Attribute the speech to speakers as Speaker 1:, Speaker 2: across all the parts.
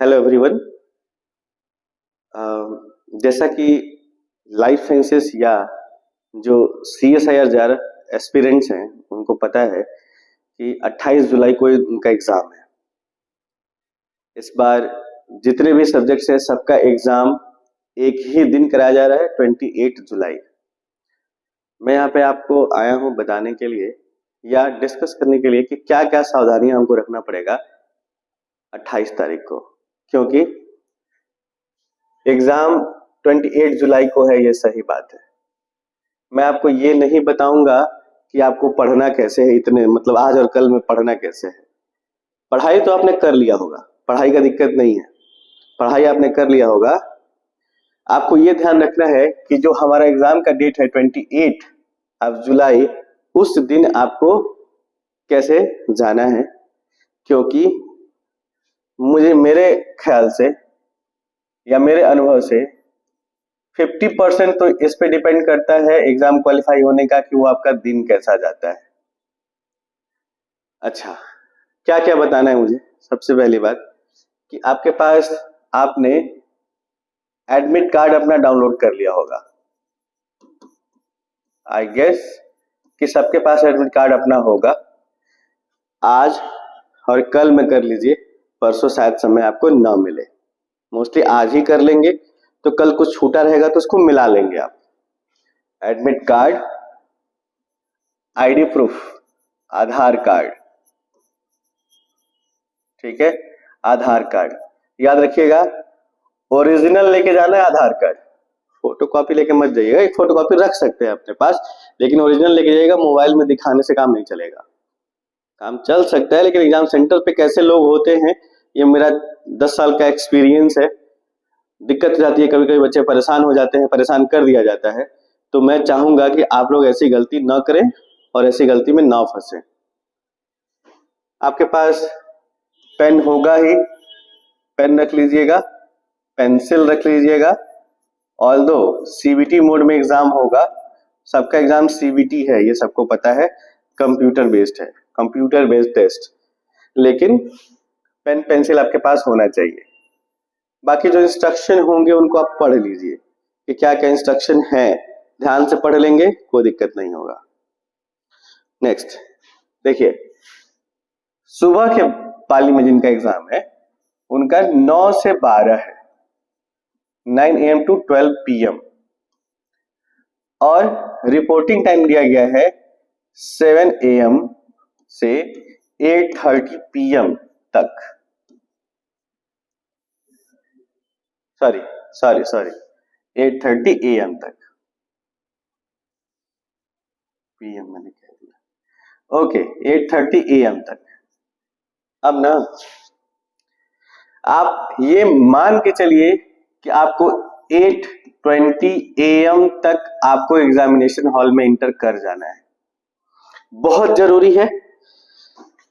Speaker 1: Hello everyone. जैसा कि life sciences या जो CSIR जार एस्पिरेंट्स हैं उनको पता है कि 28 जुलाई को उनका एग्जाम है। इस बार जितने भी सब्जेक्ट्स हैं सबका एग्जाम एक ही दिन कराया जा रहा है, 28 जुलाई। मैं यहाँ पे आपको आया हूँ बताने के लिए या डिस्कस करने के लिए कि क्या क्या सावधानियां हमको रखना पड़ेगा 28 तारीख को, क्योंकि एग्जाम 28 जुलाई को है, ये सही बात है। मैं आपको ये नहीं बताऊंगा कि आपको पढ़ना कैसे है, इतने मतलब आज और कल में पढ़ना कैसे है। पढ़ाई तो आपने कर लिया होगा, पढ़ाई का दिक्कत नहीं है, पढ़ाई आपने कर लिया होगा। आपको ये ध्यान रखना है कि जो हमारा एग्जाम का डेट है 28 ऑफ जुलाई, उस दिन आपको कैसे जाना है, क्योंकि मेरे ख्याल से या मेरे अनुभव से 50% तो इस पे डिपेंड करता है एग्जाम क्वालिफाई होने का कि वो आपका दिन कैसा जाता है। अच्छा, क्या क्या बताना है मुझे? सबसे पहली बात कि आपके पास आपने एडमिट कार्ड अपना डाउनलोड कर लिया होगा। आई गेस कि सबके पास एडमिट कार्ड अपना होगा। आज और कल में कर लीजिए, परसों शायद समय आपको ना मिले। मोस्टली आज ही कर लेंगे, तो कल कुछ छूटा रहेगा तो उसको मिला लेंगे आप। एडमिट कार्ड, आईडी प्रूफ, आधार कार्ड, ठीक है, आधार कार्ड याद रखिएगा। ओरिजिनल लेके जाना है आधार कार्ड, फोटोकॉपी लेके मत जाइएगा। एक फोटोकॉपी रख सकते हैं अपने पास, लेकिन ओरिजिनल लेके जाइएगा। मोबाइल में दिखाने से काम नहीं चलेगा। काम चल सकता है लेकिन एग्जाम सेंटर पे कैसे लोग होते हैं, ये मेरा 10 साल का एक्सपीरियंस है। दिक्कत हो जाती है, कभी कभी बच्चे परेशान हो जाते हैं, परेशान कर दिया जाता है। तो मैं चाहूंगा कि आप लोग ऐसी गलती न करें और ऐसी गलती में ना फंसे। आपके पास पेन होगा ही, पेन रख लीजिएगा, पेंसिल रख लीजिएगा। ऑल्दो CBT मोड में एग्जाम होगा, सबका एग्जाम CBT है, ये सबको पता है, कंप्यूटर बेस्ड है, कंप्यूटर बेस्ड टेस्ट। लेकिन पेन पेंसिल आपके पास होना चाहिए। बाकी जो इंस्ट्रक्शन होंगे उनको आप पढ़ लीजिए कि क्या क्या इंस्ट्रक्शन है, ध्यान से पढ़ लेंगे, कोई दिक्कत नहीं होगा। नेक्स्ट देखिए, सुबह के पाली में जिनका एग्जाम है उनका 9 से 12 है, 9 AM to 12 PM, और रिपोर्टिंग टाइम दिया गया है 7 AM से 8:30 PM तक। सॉरी 8:30 AM तक, PM मैंने कह दिया। ओके, 8:30 AM तक। अब ना आप ये मान के चलिए कि आपको 8:20 AM तक आपको एग्जामिनेशन हॉल में इंटर कर जाना है। बहुत जरूरी है,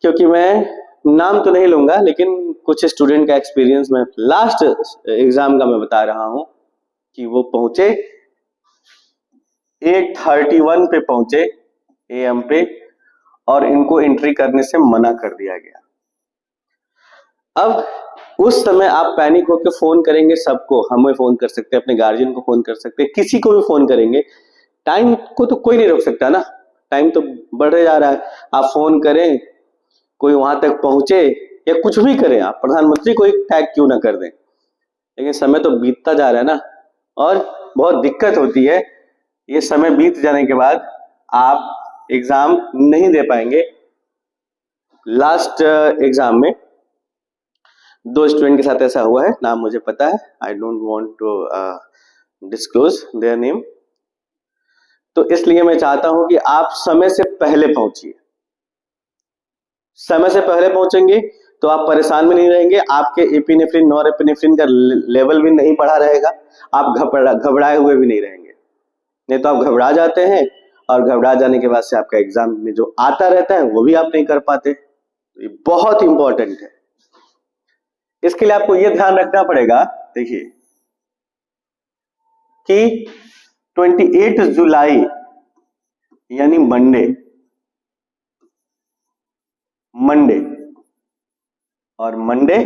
Speaker 1: क्योंकि मैं नाम तो नहीं लूंगा लेकिन कुछ स्टूडेंट का एक्सपीरियंस में लास्ट एग्जाम का मैं बता रहा हूं कि वो पहुंचे 8:31 पे पहुंचे AM पे, और इनको एंट्री करने से मना कर दिया गया। अब उस समय आप पैनिक होकर फोन करेंगे सबको, हमें फोन कर सकते हैं, अपने गार्जियन को फोन कर सकते हैं, किसी को भी फोन करेंगे। टाइम को तो कोई नहीं रोक सकता ना, टाइम तो बढ़े जा रहा है। आप फोन करें, कोई वहां तक पहुंचे या कुछ भी करें, आप प्रधानमंत्री को एक टैग क्यों ना कर दें, लेकिन समय तो बीतता जा रहा है ना, और बहुत दिक्कत होती है। ये समय बीत जाने के बाद आप एग्जाम नहीं दे पाएंगे। लास्ट एग्जाम में 2 स्टूडेंट के साथ ऐसा हुआ है, नाम मुझे पता है, I don't want to disclose their name. तो इसलिए मैं चाहता हूं कि आप समय से पहले पहुंचिए। समय से पहले पहुंचेंगे तो आप परेशान भी नहीं रहेंगे, आपके एपिनेफ्रिन नॉरएपिनेफ्रिन का लेवल भी नहीं बढ़ा रहेगा, आप घबराए हुए भी नहीं रहेंगे। नहीं तो आप घबरा जाते हैं, और घबरा जाने के बाद से आपका एग्जाम में जो आता रहता है वो भी आप नहीं कर पाते। ये बहुत इंपॉर्टेंट है। इसके लिए आपको यह ध्यान रखना पड़ेगा, देखिए कि 28 जुलाई यानी मंडे और मंडे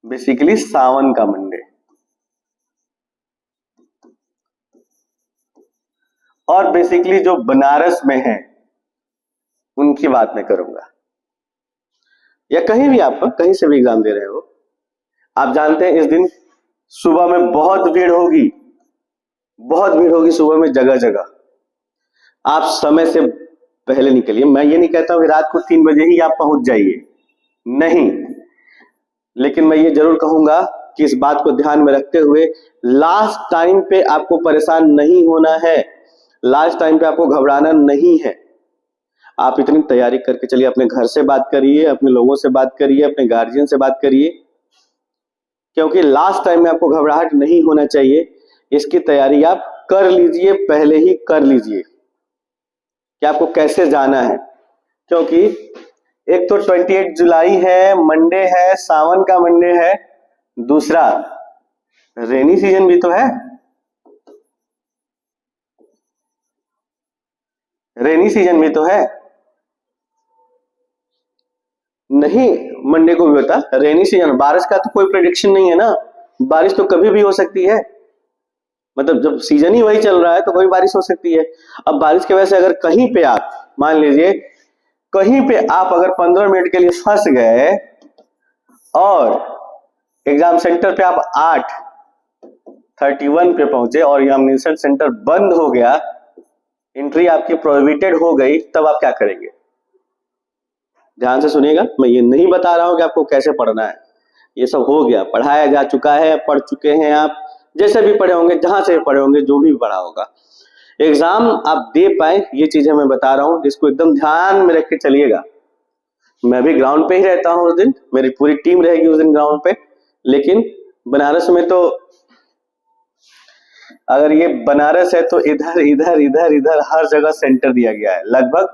Speaker 1: बेसिकली सावन का मंडे। और बेसिकली जो बनारस में है उनकी बात मैं करूंगा, या कहीं भी आप कहीं से भी एग्जाम दे रहे हो, आप जानते हैं इस दिन सुबह में बहुत भीड़ होगी, बहुत भीड़ होगी सुबह में जगह जगह। आप समय से पहले निकलिए। मैं ये नहीं कहता हूं कि रात को 3 बजे ही आप पहुंच जाइए, नहीं, लेकिन मैं ये जरूर कहूंगा कि इस बात को ध्यान में रखते हुए लास्ट टाइम पे आपको परेशान नहीं होना है, लास्ट टाइम पे आपको घबराना नहीं है। आप इतनी तैयारी करके चलिए, अपने घर से बात करिए, अपने लोगों से बात करिए, अपने गार्जियन से बात करिए, क्योंकि लास्ट टाइम में आपको घबराहट नहीं होना चाहिए। इसकी तैयारी आप कर लीजिए, पहले ही कर लीजिए कि आपको कैसे जाना है, क्योंकि एक तो 28 जुलाई है, मंडे है, सावन का मंडे है, दूसरा रेनी सीजन भी तो है, रेनी सीजन भी तो है। नहीं, मंडे को भी होता रेनी सीजन, बारिश का तो कोई प्रेडिक्शन नहीं है ना, बारिश तो कभी भी हो सकती है, मतलब जब सीजन ही वही चल रहा है तो कोई बारिश हो सकती है। अब बारिश की वजह से अगर कहीं पे आप मान लीजिए कहीं पे आप अगर 15 मिनट के लिए फंस गए और एग्जाम सेंटर पे आप 8:31 पे पहुंचे और एग्जामिनेशन सेंटर बंद हो गया, एंट्री आपकी प्रोहिबिटेड हो गई, तब आप क्या करेंगे? ध्यान से सुनिएगा, मैं ये नहीं बता रहा हूं कि आपको कैसे पढ़ना है, ये सब हो गया, पढ़ाया जा चुका है, पढ़ चुके हैं आप, जैसे भी पढ़े होंगे, जहां से भी पढ़े होंगे, जो भी पढ़ा होगा, एग्जाम आप दे पाए, ये चीजें मैं बता रहा हूं, जिसको एकदम ध्यान में रख के चलिएगा। मैं भी ग्राउंड पे ही रहता हूं उस दिन, मेरी पूरी टीम रहेगी उस दिन ग्राउंड पे, लेकिन बनारस में तो अगर ये बनारस है तो इधर इधर इधर इधर हर जगह सेंटर दिया गया है, लगभग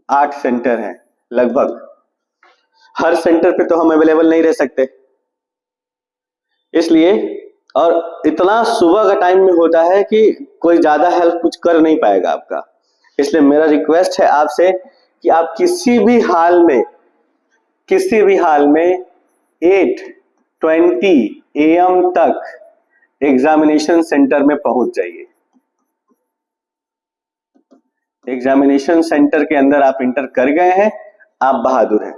Speaker 1: 8 सेंटर हैं, लगभग हर सेंटर पे तो हम अवेलेबल नहीं रह सकते, इसलिए, और इतना सुबह का टाइम में होता है कि कोई ज्यादा हेल्प कुछ कर नहीं पाएगा आपका, इसलिए मेरा रिक्वेस्ट है आपसे कि आप किसी भी हाल में 8:20 AM तक एग्जामिनेशन सेंटर में पहुंच जाइए। एग्जामिनेशन सेंटर के अंदर आप इंटर कर गए हैं, आप बहादुर हैं,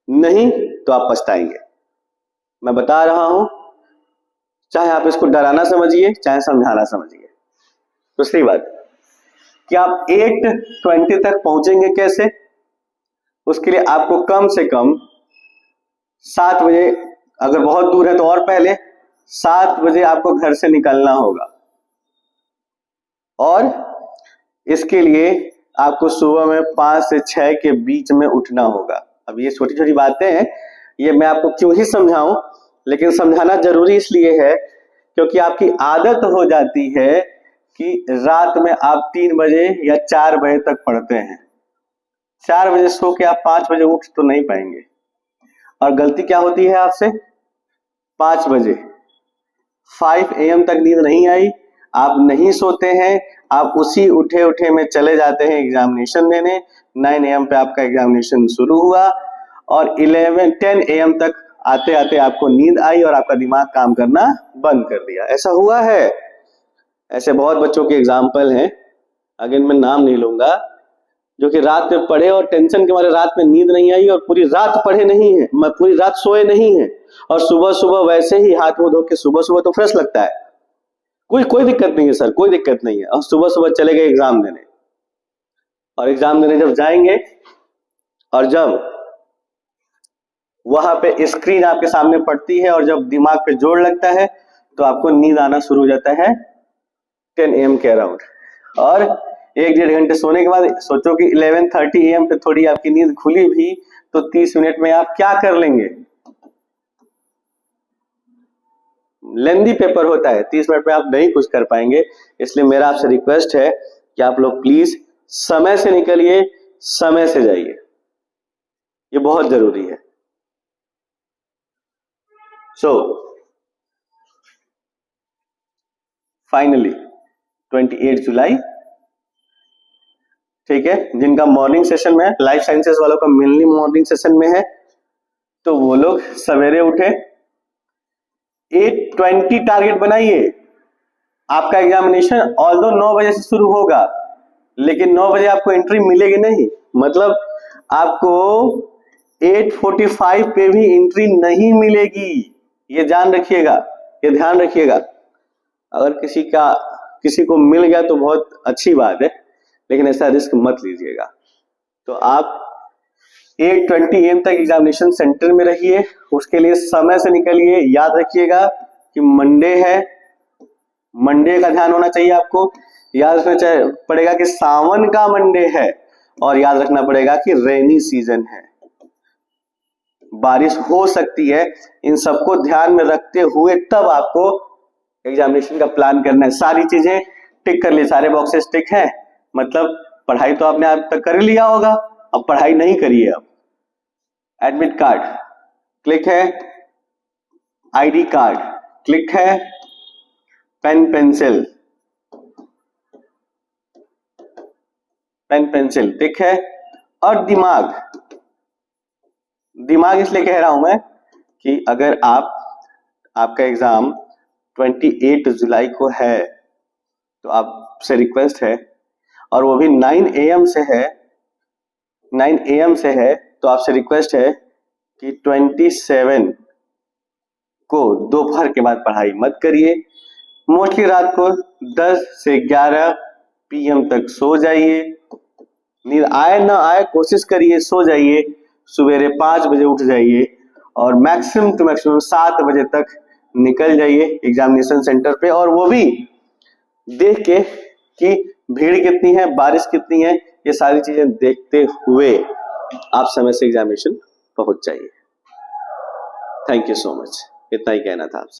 Speaker 1: नहीं तो आप पछताएंगे। मैं बता रहा हूं, चाहे आप इसको डराना समझिए, चाहे समझाना समझिए। दूसरी बात कि आप 8:20 तक पहुंचेंगे कैसे, उसके लिए आपको कम से कम 7 बजे, अगर बहुत दूर है तो और पहले 7 बजे आपको घर से निकलना होगा, और इसके लिए आपको सुबह में 5 से 6 के बीच में उठना होगा। अब ये छोटी छोटी बातें हैं, ये मैं आपको क्यों ही समझाऊं, लेकिन समझाना जरूरी इसलिए है क्योंकि आपकी आदत हो जाती है कि रात में आप 3 बजे या 4 बजे तक पढ़ते हैं, 4 बजे सो के आप 5 बजे उठ तो नहीं पाएंगे, और गलती क्या होती है आपसे, 5 बजे 5 AM तक नींद नहीं आई, आप नहीं सोते हैं, आप उसी उठे उठे में चले जाते हैं एग्जामिनेशन देने, 9 AM पे आपका एग्जामिनेशन शुरू हुआ और 10 AM तक आते आते आपको नींद आई और आपका दिमाग काम करना बंद कर दिया। ऐसा हुआ है, ऐसे बहुत बच्चों के एग्जाम्पल हैं, अगेन मैं नाम नहीं लूंगा, जो कि रात में पढ़े और टेंशन के मारे रात में नींद नहीं आई और पूरी रात पढ़े नहीं है, पूरी रात सोए नहीं है, और सुबह सुबह वैसे ही हाथ मुंह धो के, सुबह सुबह तो फ्रेश लगता है, कोई दिक्कत नहीं है सर, कोई दिक्कत नहीं है, और सुबह सुबह चले गए एग्जाम देने, और एग्जाम देने जब जाएंगे और जब वहां पे स्क्रीन आपके सामने पड़ती है और जब दिमाग पे जोर लगता है तो आपको नींद आना शुरू हो जाता है 10 AM के अराउंड, और 1-1.5 घंटे सोने के बाद सोचो कि 11:30 AM पे थोड़ी आपकी नींद खुली भी तो 30 मिनट में आप क्या कर लेंगे, लेंदी पेपर होता है, 30 मिनट में आप नहीं कुछ कर पाएंगे। इसलिए मेरा आपसे रिक्वेस्ट है कि आप लोग प्लीज समय से निकलिए, समय से जाइए, ये बहुत जरूरी है। सो फाइनली 28 जुलाई, ठीक है, जिनका मॉर्निंग सेशन में है, लाइफ साइंसेस वालों का मेनली मॉर्निंग सेशन में है, तो वो लोग सवेरे उठे, 8:20 टारगेट बनाइए। आपका एग्जामिनेशन ऑल्दो 9 बजे से शुरू होगा, लेकिन 9 बजे आपको एंट्री मिलेगी नहीं, मतलब आपको 8:45 पे भी एंट्री नहीं मिलेगी। ये जान रखिएगा, ये ध्यान रखिएगा। अगर किसी को मिल गया तो बहुत अच्छी बात है, लेकिन ऐसा रिस्क मत लीजिएगा। तो आप 8:20 AM तक एग्जामिनेशन सेंटर में रहिए, उसके लिए समय से निकलिए। याद रखिएगा कि मंडे है, मंडे का ध्यान होना चाहिए आपको। याद रखना पड़ेगा कि सावन का मंडे है, और याद रखना पड़ेगा कि रेनी सीजन है, बारिश हो सकती है। इन सबको ध्यान में रखते हुए तब आपको एग्जामिनेशन का प्लान करना है। सारी चीजें टिक कर ली, सारे बॉक्सेस टिक हैं, मतलब पढ़ाई तो आपने अब तक कर लिया होगा, अब पढ़ाई नहीं करिए। अब एडमिट कार्ड क्लिक है, आईडी कार्ड क्लिक है, पेन पेंसिल टिक है, और दिमाग इसलिए कह रहा हूं मैं कि अगर आपका एग्जाम 28 जुलाई को है, तो आपसे रिक्वेस्ट है, और वो भी 9 AM से है, 9 AM से है, तो आपसे रिक्वेस्ट है कि 27 को दोपहर के बाद पढ़ाई मत करिए। मोस्टली रात को 10 से 11 PM तक सो जाइए। नींद आए ना आए कोशिश करिए सो जाइए, सवेरे 5 बजे उठ जाइए, और मैक्सिमम टू मैक्सिमम 7 बजे तक निकल जाइए एग्जामिनेशन सेंटर पे। और वो भी देख के कि भीड़ कितनी है, बारिश कितनी है, ये सारी चीजें देखते हुए आप समय से एग्जामिनेशन पहुंच जाइए। थैंक यू सो मच, इतना ही कहना था आपसे।